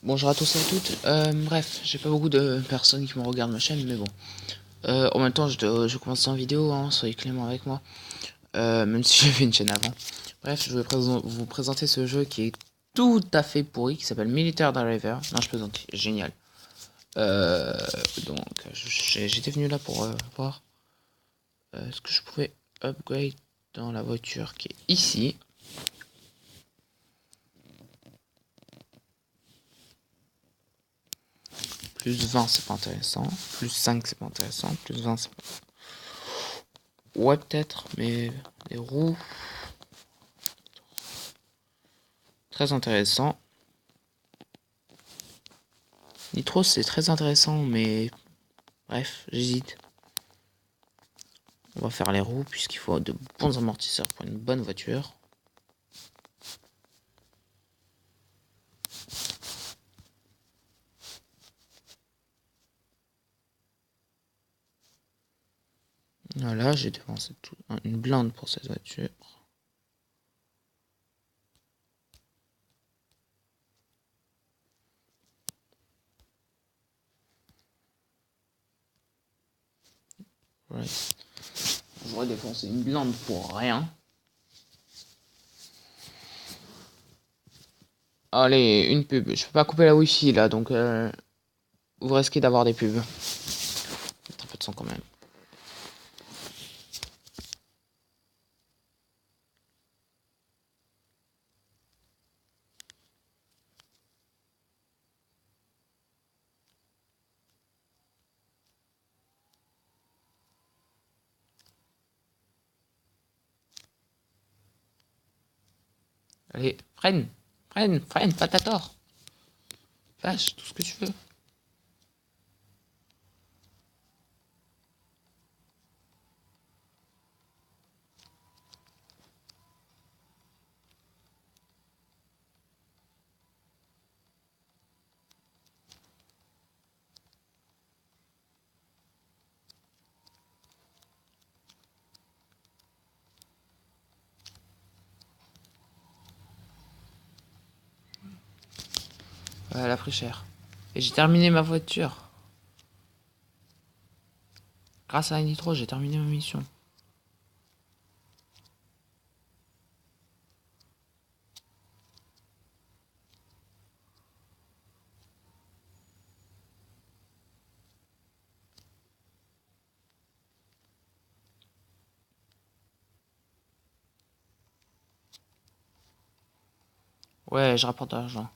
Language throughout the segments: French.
Bonjour à tous et à toutes. Bref, j'ai pas beaucoup de personnes qui me regardent ma chaîne, mais bon. En même temps, je commence en vidéo, hein, soyez clément avec moi. Même si j'ai fait une chaîne avant. Bref, je vais vous présenter ce jeu qui est tout à fait pourri, qui s'appelle Military Driver. Non, je plaisante, génial. Euh, donc, j'étais venu là pour voir ce que je pouvais upgrade dans la voiture qui est ici. Plus 20, c'est pas intéressant. Plus 5, c'est pas intéressant. Plus 20, c'est pas... Ouais, peut-être, mais les roues, très intéressant. Nitro, c'est très intéressant, mais bref, j'hésite. On va faire les roues, puisqu'il faut de bons amortisseurs pour une bonne voiture. Voilà, j'ai dépensé une blinde pour cette voiture. Ouais. J'aurais dépensé une blinde pour rien. Allez, une pub. Je peux pas couper la wifi là, donc vous risquez d'avoir des pubs. Faites un peu de son quand même. Allez, freine, pas ta tort. Vache, tout ce que tu veux. Elle a pris cher. Et j'ai terminé ma voiture. Grâce à la Nitro, j'ai terminé ma mission. Ouais, je rapporte de l'argent.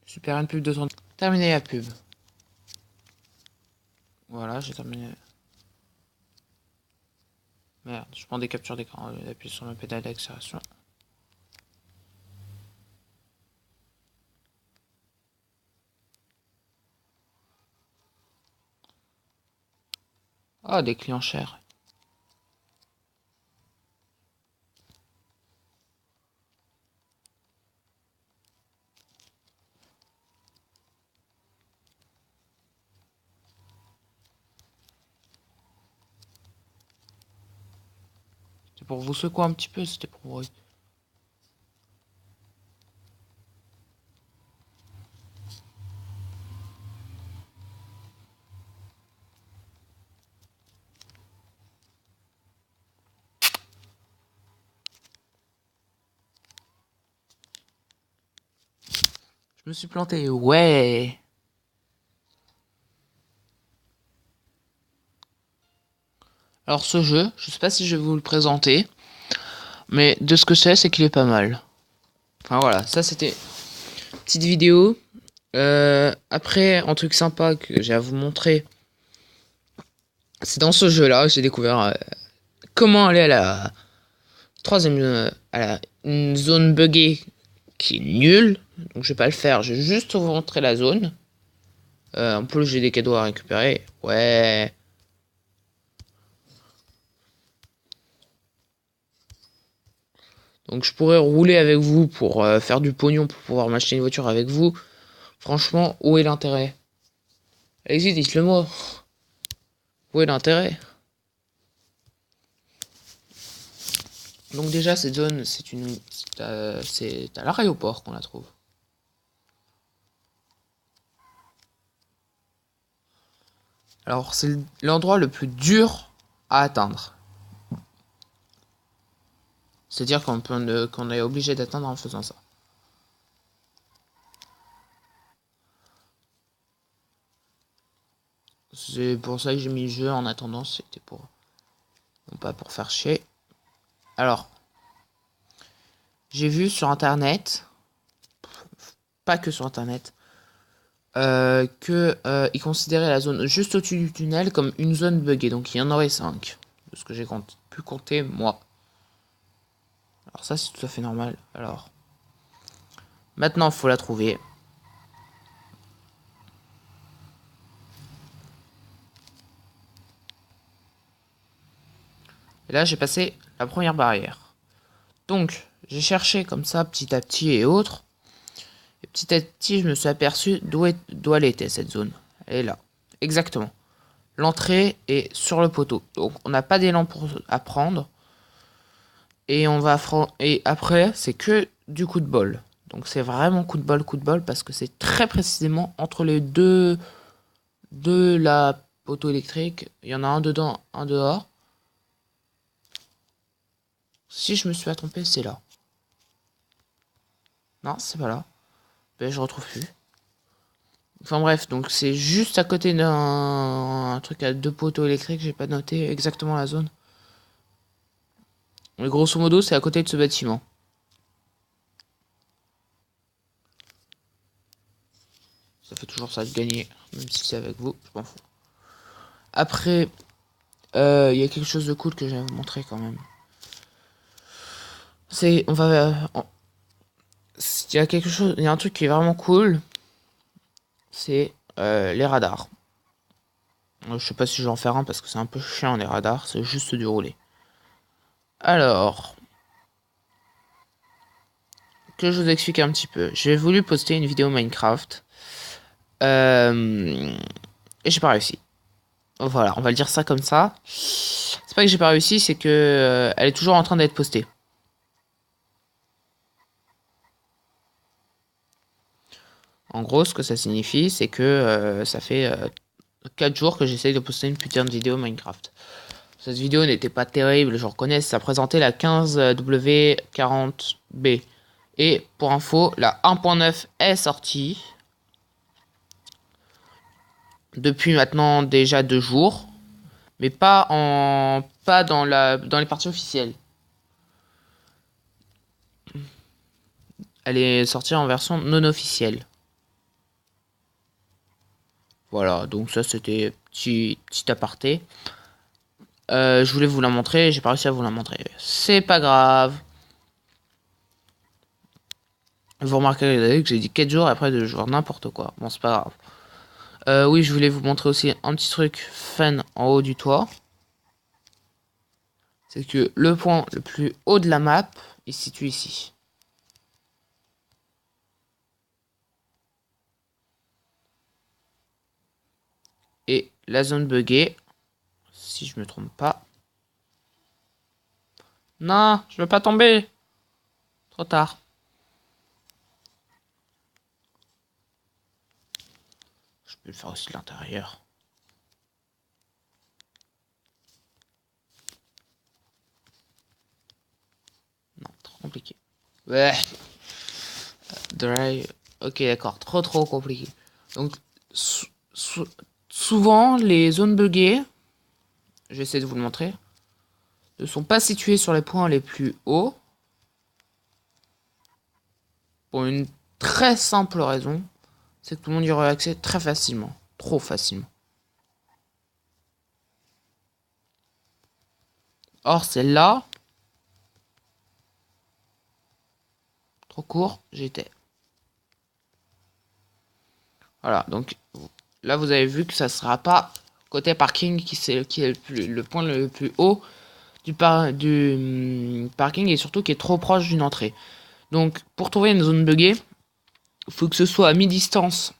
Super, une pub de son... Terminé la pub. Voilà, j'ai terminé. Merde, je prends des captures d'écran. J'appuie sur le pédale d'accélération. Ah, des clients chers. C'est pour vous secouer un petit peu, c'était pour vous. Je me suis planté, ouais. Alors ce jeu, je sais pas si je vais vous le présenter, mais de ce que c'est qu'il est pas mal. Enfin voilà, ça c'était une petite vidéo. Après, un truc sympa que j'ai à vous montrer, c'est dans ce jeu-là, j'ai découvert comment aller à la troisième, une zone buggée qui est nulle. Donc je vais pas le faire, je vais juste vous montrer la zone. En plus j'ai des cadeaux à récupérer. Ouais. Donc je pourrais rouler avec vous pour faire du pognon pour pouvoir m'acheter une voiture avec vous. Franchement, où est l'intérêt? Allez-y, dites-le moi. Où est l'intérêt? Donc déjà cette zone, c'est à l'aéroport qu'on la trouve. Alors c'est l'endroit le plus dur à atteindre. C'est-à-dire qu'on est obligé d'atteindre en faisant ça. C'est pour ça que j'ai mis le jeu en attendant, c'était pour... Non pas pour faire chier. Alors, j'ai vu sur internet, pas que sur internet, que ils considéraient la zone juste au-dessus du tunnel comme une zone buggée. Donc il y en aurait 5, de ce que j'ai pu compter moi. Alors ça c'est tout à fait normal. Alors, maintenant il faut la trouver. Et là j'ai passé la première barrière. Donc j'ai cherché comme ça petit à petit et autres. Et petit à petit je me suis aperçu d'où elle était cette zone. Elle est là. Exactement. L'entrée est sur le poteau. Donc on n'a pas d'élan à prendre. Et et après c'est que du coup de bol. Donc c'est vraiment coup de bol parce que c'est très précisément entre les deux de la poteau électrique. Il y en a un dedans, un dehors. Si je me suis pas trompé, c'est là. Non, c'est pas là. Ben, je retrouve plus. Enfin bref, donc c'est juste à côté d'un truc à deux poteaux électriques. J'ai pas noté exactement la zone. Mais grosso modo, c'est à côté de ce bâtiment. Ça fait toujours ça de gagner, même si c'est avec vous, je m'en fous. Après, il y a quelque chose de cool que je vais vous montrer quand même. Il y a quelque chose, il y a un truc qui est vraiment cool. C'est les radars. Je sais pas si je vais en faire un parce que c'est un peu chiant les radars, c'est juste du rouler. Alors, que je vous explique un petit peu. J'ai voulu poster une vidéo Minecraft. Et j'ai pas réussi. Voilà, on va le dire ça comme ça. C'est pas que j'ai pas réussi, c'est que elle est toujours en train d'être postée. En gros, ce que ça signifie, c'est que ça fait 4 jours que j'essaye de poster une putain de vidéo Minecraft. Cette vidéo n'était pas terrible, je reconnais, ça présentait la 15W40B. Et pour info, la 1.9 est sortie depuis maintenant déjà 2 jours, mais pas dans les parties officielles. Elle est sortie en version non officielle. Voilà, donc ça c'était petit aparté. Je voulais vous la montrer, j'ai pas réussi à vous la montrer. C'est pas grave. Vous remarquerez que j'ai dit 4 jours après 2 jours, n'importe quoi. Bon, c'est pas grave. Oui, je voulais vous montrer aussi un petit truc fun en haut du toit. c'est que le point le plus haut de la map est situé ici. Et la zone buggée, si je me trompe pas. Non, je veux pas tomber. Trop tard. Je peux le faire aussi de l'intérieur. Non, trop compliqué. Ouais. Dry. Ok, d'accord. Trop compliqué. Donc, souvent, les zones buggées, j'essaie de vous le montrer, ne sont pas situées sur les points les plus hauts. Pour une très simple raison, c'est que tout le monde y aurait accès très facilement. Trop facilement. Or, celle-là, trop court, j'étais. Voilà, donc là vous avez vu que ça sera pas côté parking qui est le point le plus haut du parking et surtout qui est trop proche d'une entrée. Donc pour trouver une zone buggée, il faut que ce soit à mi-distance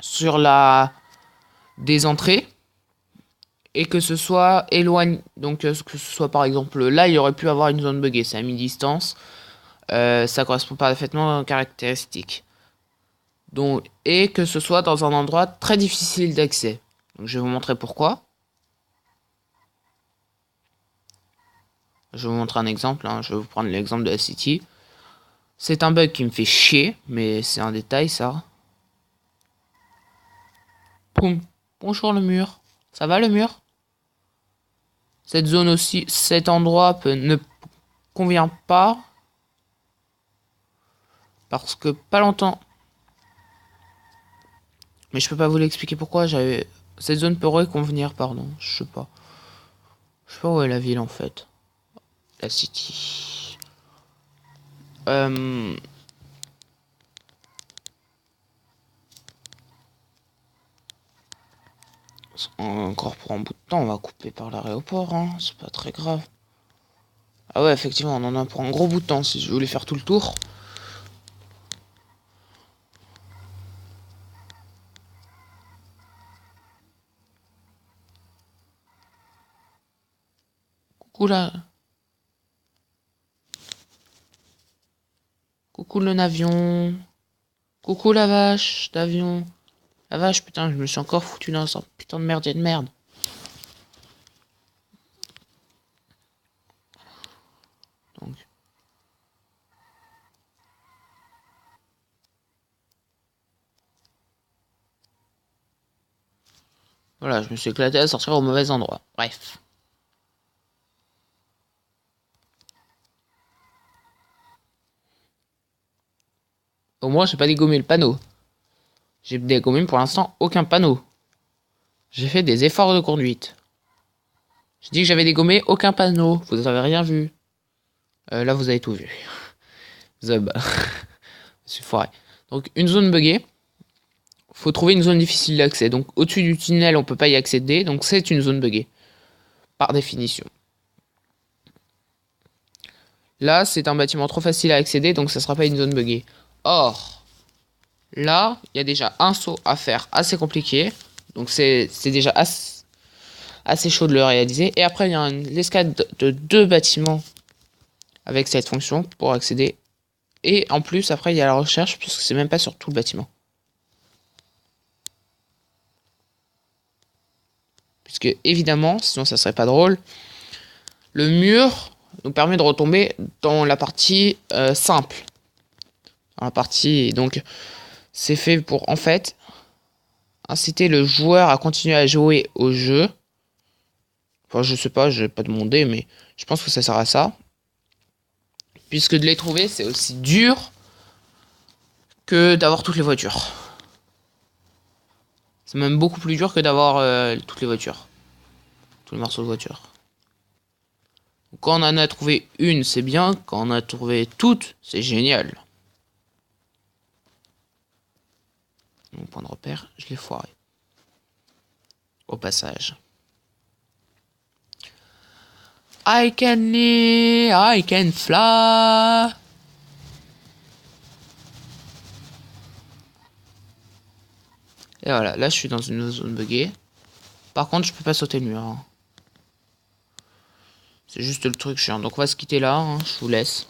sur la des entrées et que ce soit éloigné. Donc que ce soit par exemple là, il y aurait pu avoir une zone buggée, c'est à mi-distance. Ça correspond parfaitement aux caractéristiques. Donc, et que ce soit dans un endroit très difficile d'accès. Donc, je vais vous montrer pourquoi. Je vais vous montrer un exemple. Je vais vous prendre l'exemple de la City. C'est un bug qui me fait chier, mais c'est un détail ça. Poum. Bonjour le mur. Ça va le mur? Cette zone aussi, cet endroit ne convient pas. Parce que pas longtemps. Mais je peux pas vous l'expliquer pourquoi. Cette zone pourrait convenir, pardon. Je sais pas. Je sais pas où est la ville en fait. La City. Encore pour un bout de temps, on va couper par l'aéroport, hein. C'est pas très grave. Ah ouais, effectivement, on en a pour un gros bout de temps si je voulais faire tout le tour. Coucou là. Coucou le navion. Coucou la vache d'avion. La vache, putain, je me suis encore foutu dans un putain de merdier de merde. Donc. Voilà, je me suis éclaté à sortir au mauvais endroit. Bref. Au moins, j'ai pas dégommé le panneau. J'ai dégommé pour l'instant aucun panneau. J'ai fait des efforts de conduite. J'ai dit que j'avais dégommé aucun panneau. Vous avez rien vu. Là, vous avez tout vu. Zub. Je suis foiré. Donc, une zone buggée. Faut trouver une zone difficile d'accès. Donc, au-dessus du tunnel, on peut pas y accéder. Donc, c'est une zone buggée. Par définition. Là, c'est un bâtiment trop facile à accéder. Donc, ça sera pas une zone buggée. Or, là, il y a déjà un saut à faire assez compliqué. Donc, c'est déjà assez chaud de le réaliser. Et après, il y a l'escalade de 2 bâtiments avec cette fonction pour accéder. Et en plus, après, il y a la recherche, puisque c'est même pas sur tout le bâtiment. Puisque, évidemment, sinon ça serait pas drôle, le mur nous permet de retomber dans la partie simple. Dans la partie, donc, c'est fait pour, en fait, inciter le joueur à continuer à jouer au jeu. Enfin, je sais pas, je vais pas demander, mais je pense que ça sert à ça. Puisque de les trouver, c'est aussi dur que d'avoir toutes les voitures. C'est même beaucoup plus dur que d'avoir toutes les voitures. Tous les morceaux de voiture. Quand on en a trouvé une, c'est bien. Quand on a trouvé toutes, c'est génial. Mon point de repère, je l'ai foiré. Au passage. I can fly. Et voilà, là je suis dans une zone buggée. Par contre, je peux pas sauter le mur. Hein. C'est juste le truc chiant. Donc on va se quitter là, hein, je vous laisse.